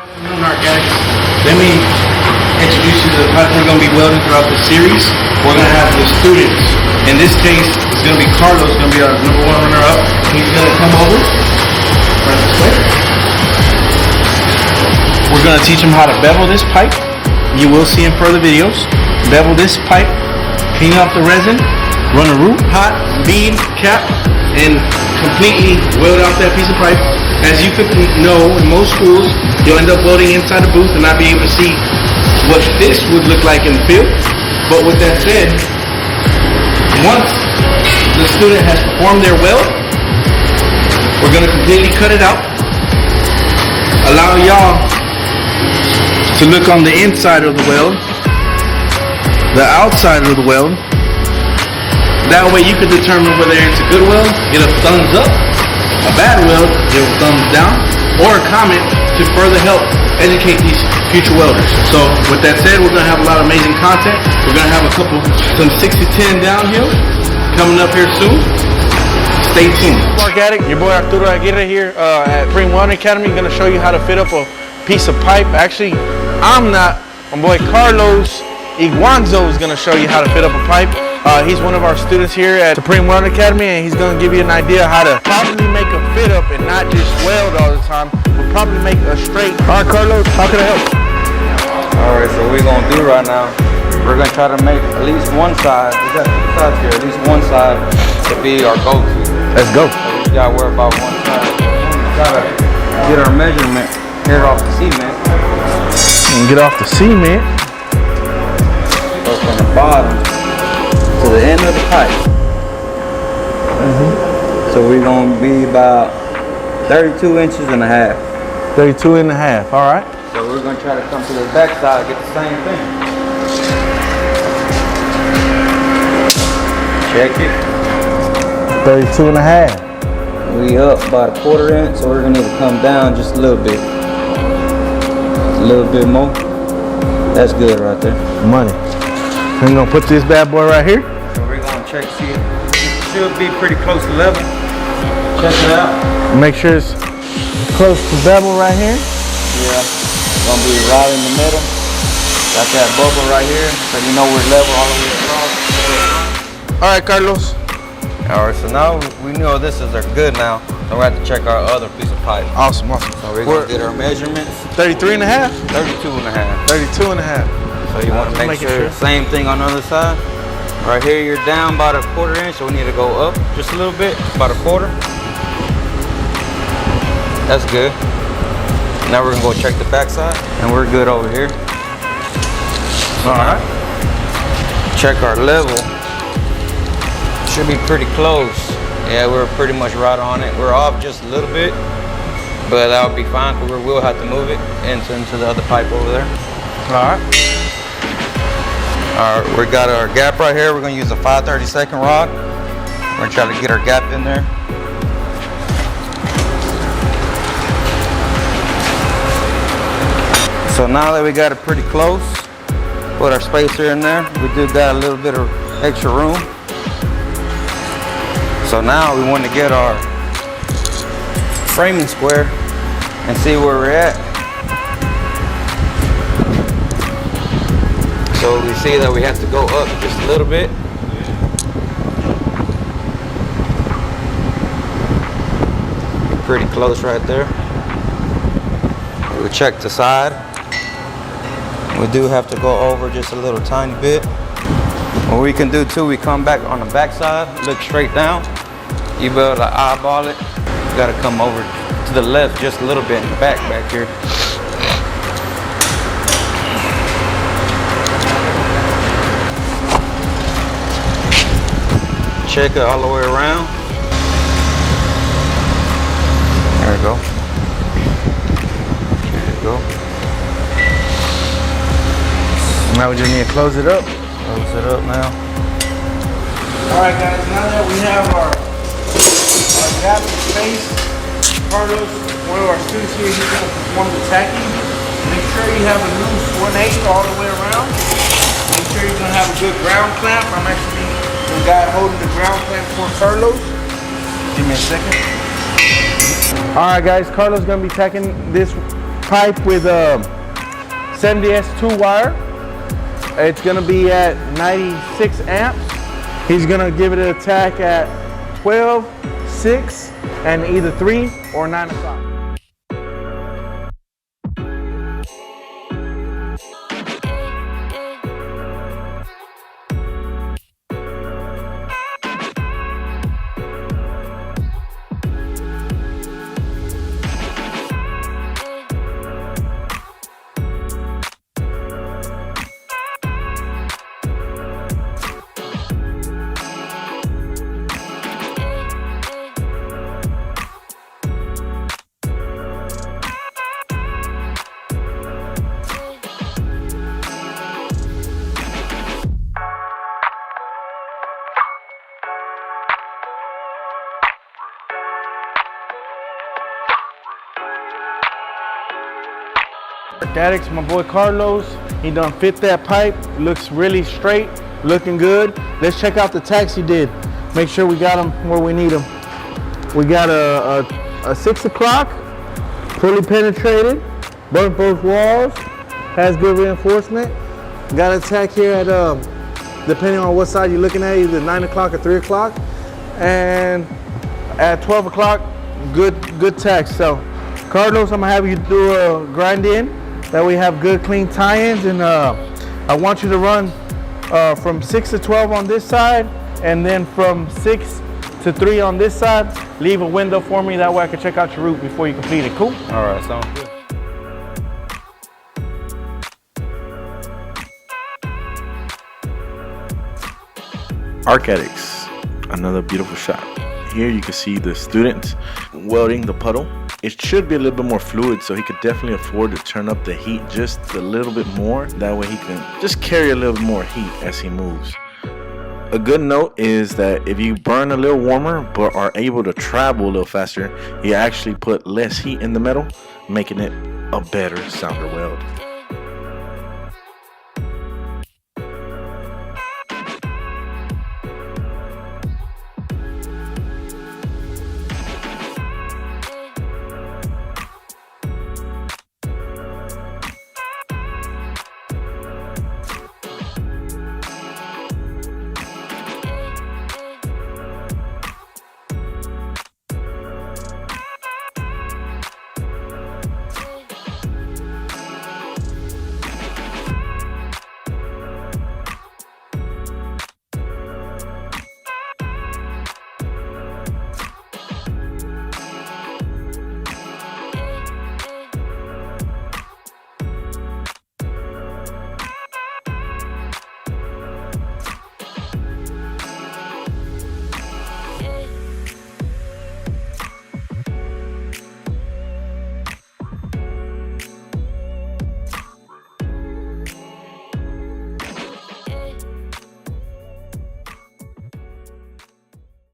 Let me introduce you to the pipe we're going to be welding throughout the series. We're going to have the students. In this case, it's going to be Carlos, going to be our #1 runner-up. He's going to come over right this way. We're going to teach him how to bevel this pipe. You will see in further videos. Bevel this pipe, clean off the resin, run a root, hot, bead, cap, and completely weld out that piece of pipe. As you could know, in most schools, you'll end up welding inside the booth and not be able to see what this would look like in the field. But with that said, once the student has performed their weld, we're going to completely cut it out. Allow y'all to look on the inside of the weld, the outside of the weld. That way you can determine whether it's a good weld, get a thumbs up, a bad weld, give a thumbs down, or a comment to further help educate these future welders. So with that said, we're going to have a lot of amazing content. We're going to have some 60-10 downhill coming up here soon. Stay tuned. Mark Addict, your boy Arturo Aguirre here at Supreme Welding Academy. Going to show you how to fit up a piece of pipe. Actually, I'm not. My boy Carlos Iguanzo is going to show you how to fit up a pipe. He's one of our students here at Supreme Welding Academy, and he's going to give you an idea how to properly make a fit up and not just weld all the time, but properly make a straight. All right, Carlos, how can I help? All right, so what we're going to do right now, we're going to try to make at least one side, we got two sides here, at least one side to be our go-to. Let's go. So we got to worry about one side. We got to get our measurement here off the cement. And get off the cement. So from the bottom to the end of the pipe. So we're going to be about 32 inches and a half. 32 and a half, all right. So we're going to try to come to the back side, get the same thing. Check it. 32 and a half. We up about a 1/4 inch, so we're going to need to come down just a little bit. A little bit more. That's good right there. Money. We're going to put this bad boy right here. So we're going to check, see it should be pretty close to level. Check it out. Make sure it's close to bevel right here. Yeah, it's going to be right in the middle. Got that bubble right here, so you know we're level all the way across. All right, Carlos. All right, so now we know this is good now. So we have to check our other piece of pipe. Awesome, awesome. So we're going to get our measurements. 33 and a half? 32 and a half. 32 and a half. So you want to make sure, same thing on the other side. Right here, you're down about a 1/4 inch, so we need to go up just a little bit, about a 1/4. That's good. Now we're gonna go check the back side, and we're good over here. All right. Check our level. Should be pretty close. Yeah, we're pretty much right on it. We're off just a little bit, but that'll be fine because we will have to move it into the other pipe over there. All right. All right, we got our gap right here. We're gonna use a 5/32 rod. We're gonna try to get our gap in there. So now that we got it pretty close, put our spacer in there. We do got a little bit of extra room. So now we want to get our framing square and see where we're at. So we see that we have to go up just a little bit. Pretty close right there. We'll check the side. We do have to go over just a little tiny bit. What we can do too, we come back on the back side, look straight down. You be able to eyeball it. You gotta come over to the left just a little bit in the back here. Check it all the way around. There we go. There you go. Now we just need to close it up. Close it up now. All right, guys. Now that we have our gap space, Carlos, one of our students here, he's going to perform the tacking. Make sure you have a loose 1/8 all the way around. Make sure you're going to have a good ground clamp. I'm actually the guy holding the ground clamp for Carlos. Give me a second. All right, guys. Carlos is going to be tacking this pipe with 70S2 wire. It's gonna be at 96 amps. He's gonna give it a Tack at 12, 6, and either 3 or 9 o'clock. Addicts, my boy Carlos, he done fit that pipe. Looks really straight, looking good. Let's check out the tacks he did. Make sure we got them where we need them. We got a 6 o'clock, fully penetrated, burnt both walls, has good reinforcement. Got a Tack here at, depending on what side you're looking at, either 9 o'clock or 3 o'clock. And at 12 o'clock, good tacks. So Carlos, I'm gonna have you do a grind in. That we have good clean tie-ins, and I want you to run from 6 to 12 on this side, and then from 6 to 3 on this side. Leave a window for me, that way I can check out your route before you complete it. Cool? All right, sounds good. Arc Addicts, another beautiful shot. Here you can see the student welding the puddle. It should be a little bit more fluid, so he could definitely afford to turn up the heat just a little bit more. That way he can just carry a little bit more heat as he moves. A good note is that if you burn a little warmer but are able to travel a little faster, you actually put less heat in the metal, making it a better sounder weld.